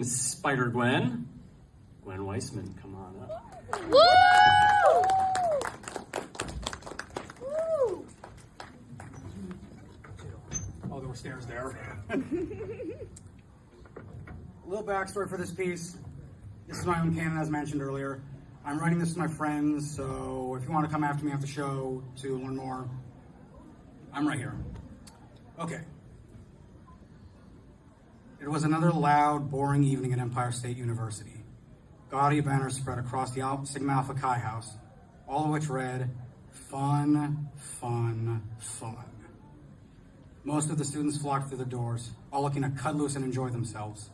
Spider-Gwen. Gwen Weissman, come on up. Woo! Oh, there were stairs there. A little backstory for this piece. This is my own canon, as mentioned earlier. I'm writing this with my friends, so if you want to come after me after the show to learn more, I'm right here. Okay. It was another loud, boring evening at Empire State University. Gaudy banners spread across the Sigma Alpha Chi house, all of which read, "Fun, fun, fun." Most of the students flocked through the doors, all looking to cut loose and enjoy themselves.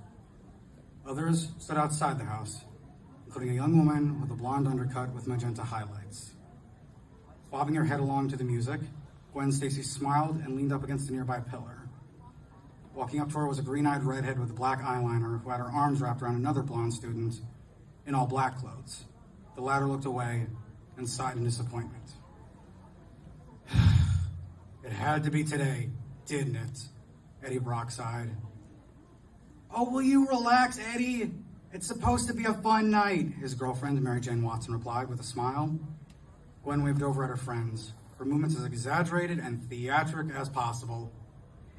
Others stood outside the house, including a young woman with a blonde undercut with magenta highlights. Bobbing her head along to the music, Gwen Stacy smiled and leaned up against a nearby pillar. Walking up to her was a green-eyed redhead with black eyeliner who had her arms wrapped around another blonde student in all black clothes. The latter looked away and sighed in disappointment. It had to be today, didn't it? Eddie Brock sighed. Oh, will you relax, Eddie? It's supposed to be a fun night, his girlfriend, Mary Jane Watson, replied with a smile. Gwen waved over at her friends, her movements as exaggerated and theatric as possible.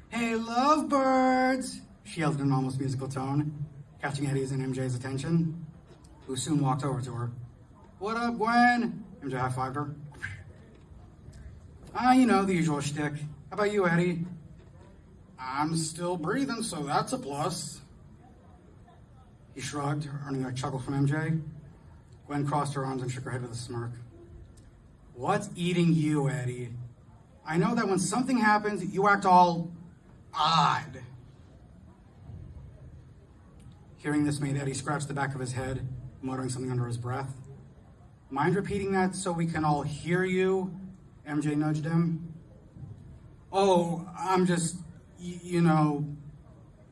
Hey, lovebirds, she yelled in an almost musical tone, catching Eddie's and MJ's attention, who soon walked over to her. What up, Gwen? MJ high-fived her. You know, the usual shtick. How about you, Eddie? I'm still breathing, so that's a plus. He shrugged, earning a chuckle from MJ. Gwen crossed her arms and shook her head with a smirk. What's eating you, Eddie? I know that when something happens, you act all odd. Hearing this made Eddie scratch the back of his head, muttering something under his breath. Mind repeating that so we can all hear you? MJ nudged him. Oh, I'm just, you know,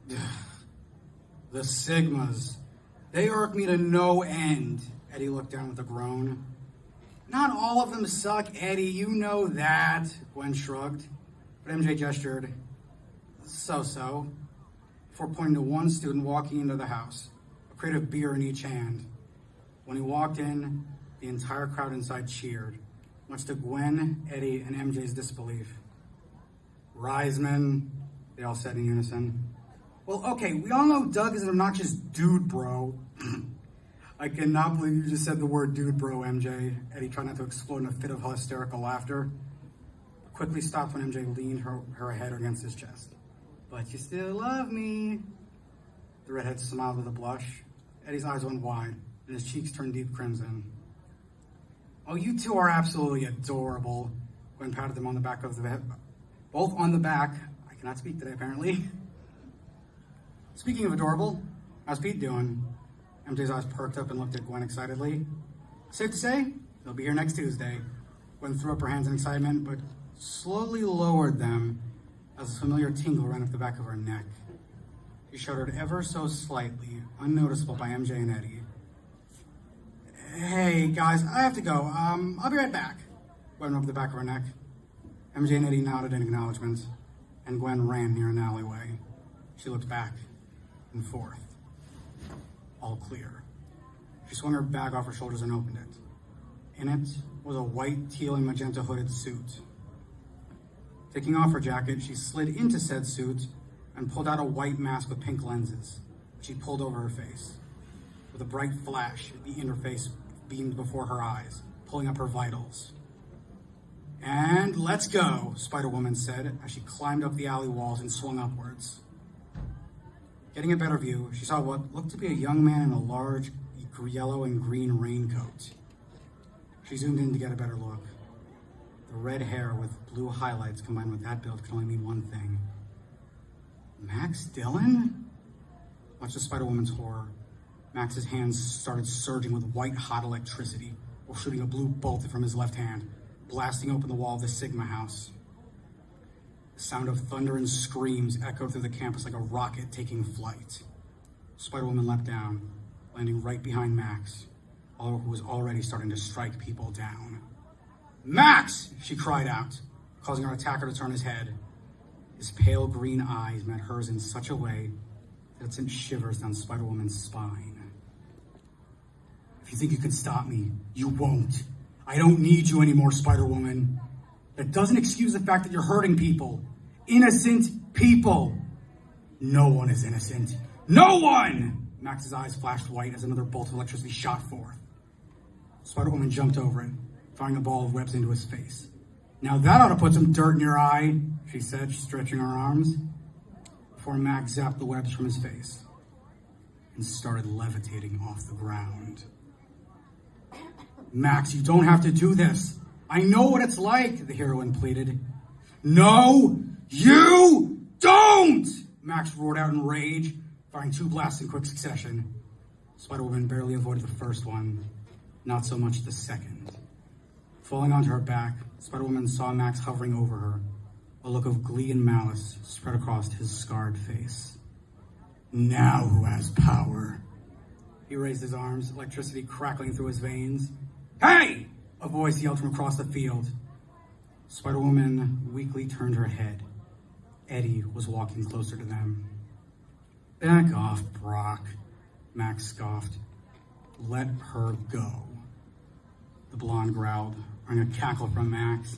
the Sigmas. They irk me to no end. Eddie looked down with a groan. Not all of them suck, Eddie, you know that, Gwen shrugged. But MJ gestured, so-so, before pointing to one student walking into the house, a crate of beer in each hand. When he walked in, the entire crowd inside cheered, much to Gwen, Eddie, and MJ's disbelief. Reisman, they all said in unison. Well, okay, we all know Doug is an obnoxious dude, bro. I cannot believe you just said the word dude, bro, MJ. Eddie tried not to explode in a fit of hysterical laughter, but quickly stopped when MJ leaned her head against his chest. But you still love me. The redhead smiled with a blush. Eddie's eyes went wide, and his cheeks turned deep crimson. Oh, you two are absolutely adorable. Gwen patted them on the back of the head. Both on the back. I cannot speak today, apparently. Speaking of adorable, how's Pete doing? MJ's eyes perked up and looked at Gwen excitedly. Safe to say, he'll be here next Tuesday. Gwen threw up her hands in excitement, but slowly lowered them as a familiar tingle ran up the back of her neck. She shuddered ever so slightly, unnoticeable by MJ and Eddie. Hey, guys, I have to go. I'll be right back. Gwen rubbed the back of her neck. MJ and Eddie nodded in acknowledgement, and Gwen ran near an alleyway. She looked back and forth. All clear. She swung her bag off her shoulders and opened it. In it was a white, teal, and magenta hooded suit. Taking off her jacket, she slid into said suit and pulled out a white mask with pink lenses, which she pulled over her face. With a bright flash, the inner face beamed before her eyes, pulling up her vitals. And let's go, Spider-Woman said as she climbed up the alley walls and swung upwards. Getting a better view, she saw what looked to be a young man in a large yellow and green raincoat. She zoomed in to get a better look. The red hair with blue highlights combined with that build can only mean one thing. Max Dillon? Much to Spider-Woman's horror, Max's hands started surging with white-hot electricity while shooting a blue bolt from his left hand, blasting open the wall of the Sigma house. The sound of thunder and screams echoed through the campus like a rocket taking flight. Spider-Woman leapt down, landing right behind Max, who was already starting to strike people down. Max! She cried out, causing her attacker to turn his head. His pale green eyes met hers in such a way It sent shivers down Spider-Woman's spine. If you think you can stop me, you won't. I don't need you anymore, Spider-Woman. That doesn't excuse the fact that you're hurting people. Innocent people. No one is innocent. No one! Max's eyes flashed white as another bolt of electricity shot forth. Spider-Woman jumped over it, firing a ball of webs into his face. Now that ought to put some dirt in your eye, she said, stretching her arms, before Max zapped the webs from his face and started levitating off the ground. Max, you don't have to do this. I know what it's like, the heroine pleaded. No, you don't! Max roared out in rage, firing 2 blasts in quick succession. Spider-Woman barely avoided the first one, not so much the second. Falling onto her back, Spider-Woman saw Max hovering over her. A look of glee and malice spread across his scarred face. Now who has power? He raised his arms, electricity crackling through his veins. Hey! A voice yelled from across the field. Spider-Woman weakly turned her head. Eddie was walking closer to them. Back off, Brock, Max scoffed. Let her go. The blonde growled, earning a cackle from Max.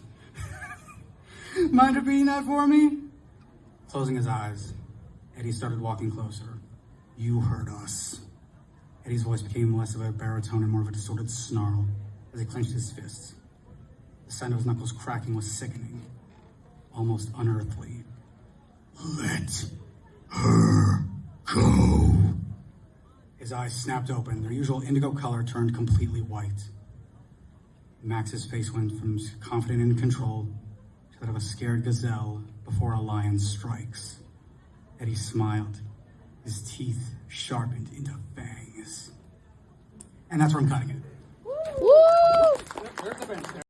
Mind repeating that for me? Closing his eyes, Eddie started walking closer. You heard us. Eddie's voice became less of a baritone and more of a distorted snarl as he clenched his fists. The sound of his knuckles cracking was sickening, almost unearthly. Let her go. His eyes snapped open. Their usual indigo color turned completely white. Max's face went from confident and in control to that of a scared gazelle before a lion strikes. Eddie smiled, his teeth sharpened into fangs. And that's where I'm cutting it. Woo! There's the bench there.